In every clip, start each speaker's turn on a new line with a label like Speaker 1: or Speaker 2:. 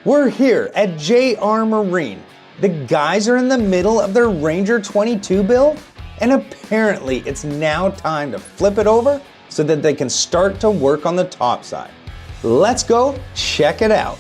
Speaker 1: We're here at JR Marine. The guys are in the middle of their Ranger 22 build, and apparently it's now time to flip it over so that they can start to work on the top side. Let's go check it out.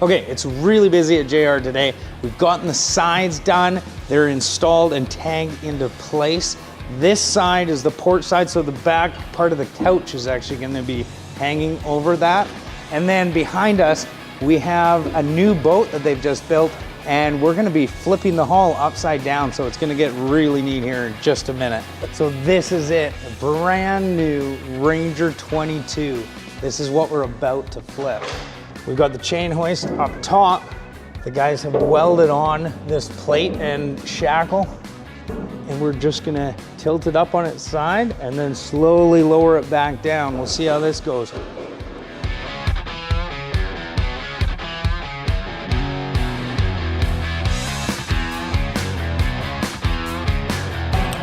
Speaker 1: Okay, it's really busy at JR today. We've gotten the sides done. They're installed and tagged into place. This side is the port side, so the back part of the couch is actually gonna be hanging over that. And then behind us, we have a new boat that they've just built, and we're gonna be flipping the hull upside down, so it's gonna get really neat here in just a minute. So this is it, a brand new Ranger 22. This is what we're about to flip. We've got the chain hoist up top. The guys have welded on this plate and shackle, and we're just gonna tilt it up on its side and then slowly lower it back down. We'll see how this goes.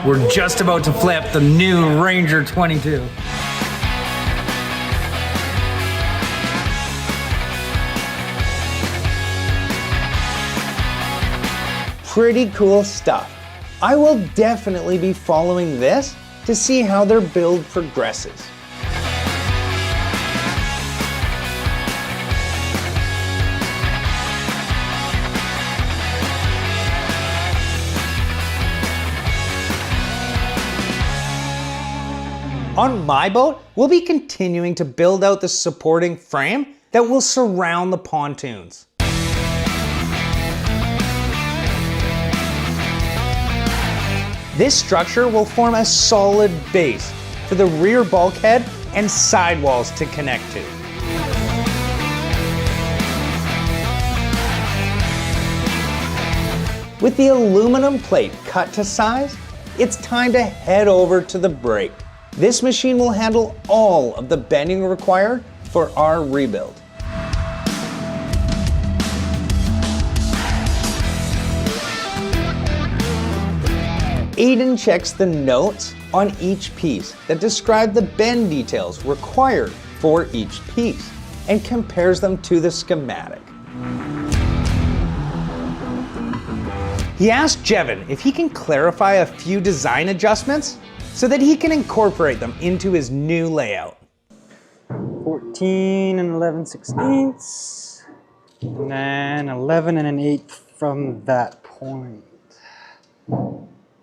Speaker 1: We're just about to flip the new Ranger 22. Pretty cool stuff. I will definitely be following this to see how their build progresses. On my boat, we'll be continuing to build out the supporting frame that will surround the pontoons. This structure will form a solid base for the rear bulkhead and sidewalls to connect to. With the aluminum plate cut to size, it's time to head over to the brake. This machine will handle all of the bending required for our rebuild. Aiden checks the notes on each piece that describe the bend details required for each piece and compares them to the schematic. He asked Jevin if he can clarify a few design adjustments so that he can incorporate them into his new layout.
Speaker 2: 14 and 11/16, and then 11 and an 1/8 from that point.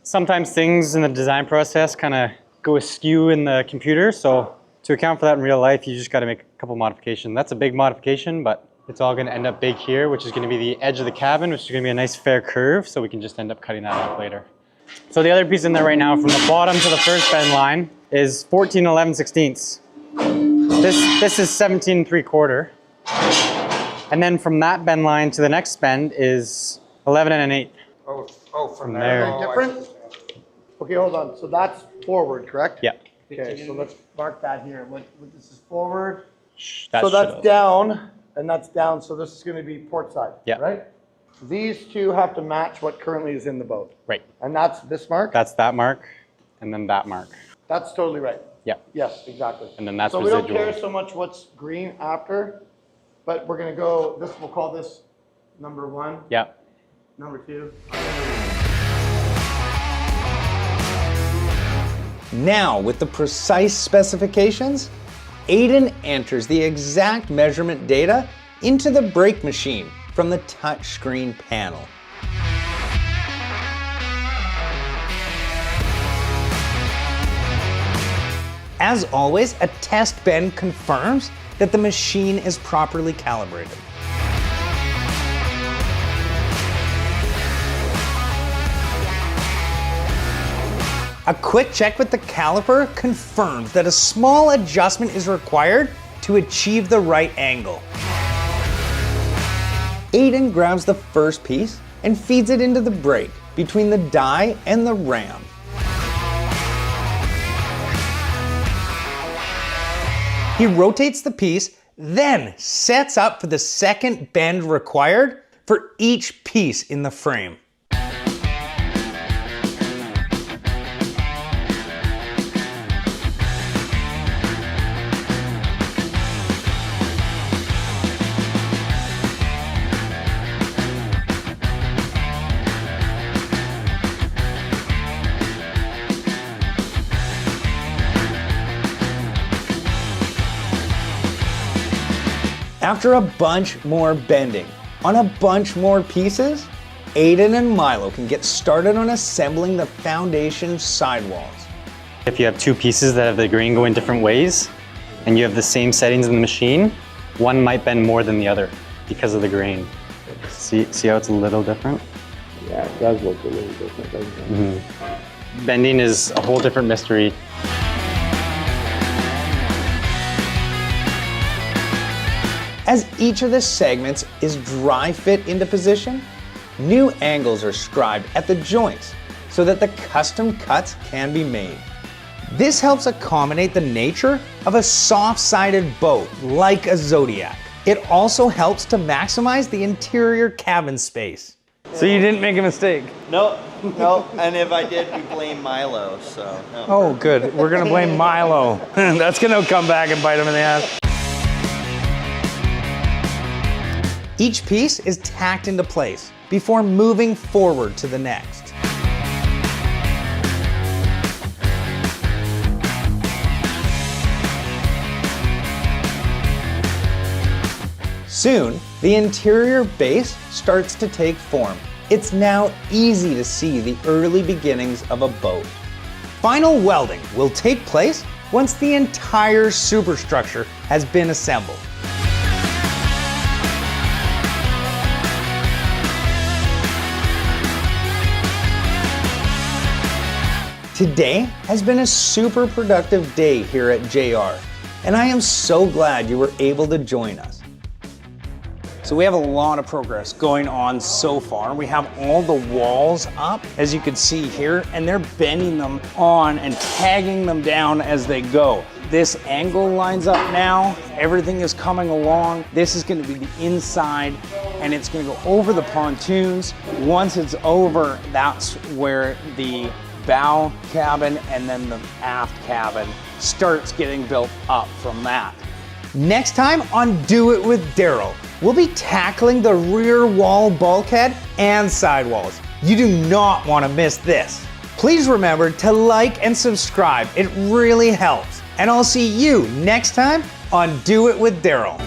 Speaker 2: Sometimes things in the design process kind of go askew in the computer, so to account for that in real life, you just got to make a couple modifications. That's a big modification, but it's all going to end up big here, which is going to be the edge of the cabin, which is going to be a nice fair curve, so we can just end up cutting that off later. So the other piece in there right now, from the bottom to the first bend line, is 14 11/16. This is 17 3/4. And then from that bend line to the next bend is 11 and an 1/8.
Speaker 3: Oh,
Speaker 2: from there.
Speaker 3: Different? Okay, hold on. So that's forward, correct?
Speaker 2: Yeah.
Speaker 3: Okay, so let's mark that here. What this is forward.
Speaker 2: That
Speaker 3: so that's down, and that's down. So this is going to be port side,
Speaker 2: yeah.
Speaker 3: Right? These two have to match what currently is in the boat.
Speaker 2: Right.
Speaker 3: And that's this mark?
Speaker 2: That's that mark, and then that mark.
Speaker 3: That's totally right.
Speaker 2: Yeah.
Speaker 3: Yes, exactly.
Speaker 2: And then that's
Speaker 3: so
Speaker 2: residual.
Speaker 3: we don't care so much what's green after, but we're going to go, we'll call this number 1.
Speaker 2: Yeah.
Speaker 3: Number 2.
Speaker 1: Now, with the precise specifications, Aiden enters the exact measurement data into the brake machine from the touchscreen panel. As always, a test bend confirms that the machine is properly calibrated. A quick check with the caliper confirms that a small adjustment is required to achieve the right angle. Aiden grabs the first piece and feeds it into the brake between the die and the ram. He rotates the piece, then sets up for the second bend required for each piece in the frame. After a bunch more bending on a bunch more pieces, Aiden and Milo can get started on assembling the foundation sidewalls.
Speaker 2: If you have two pieces that have the grain going different ways, and you have the same settings in the machine, one might bend more than the other because of the grain. See how it's a little different?
Speaker 4: Yeah, it does look a little different, doesn't it?
Speaker 2: Bending is a whole different mystery.
Speaker 1: As each of the segments is dry fit into position, new angles are scribed at the joints so that the custom cuts can be made. This helps accommodate the nature of a soft-sided boat like a Zodiac. It also helps to maximize the interior cabin space. So you didn't make a mistake?
Speaker 5: No, and if I did, we blame Milo, so. No.
Speaker 1: Oh, good. We're gonna blame Milo. That's gonna come back and bite him in the ass. Each piece is tacked into place before moving forward to the next. Soon, the interior base starts to take form. It's now easy to see the early beginnings of a boat. Final welding will take place once the entire superstructure has been assembled. Today has been a super productive day here at JR, and I am so glad you were able to join us. So we have a lot of progress going on so far. We have all the walls up, as you can see here, and they're bending them on and tagging them down as they go. This angle lines up now, everything is coming along. This is gonna be the inside, and it's gonna go over the pontoons. Once it's over, that's where the bow cabin and then the aft cabin starts getting built up from that. Next time on Do It With Daryl, we'll be tackling the rear wall bulkhead and sidewalls. You do not want to miss this. Please remember to like and subscribe. It really helps. And I'll see you next time on Do It With Daryl.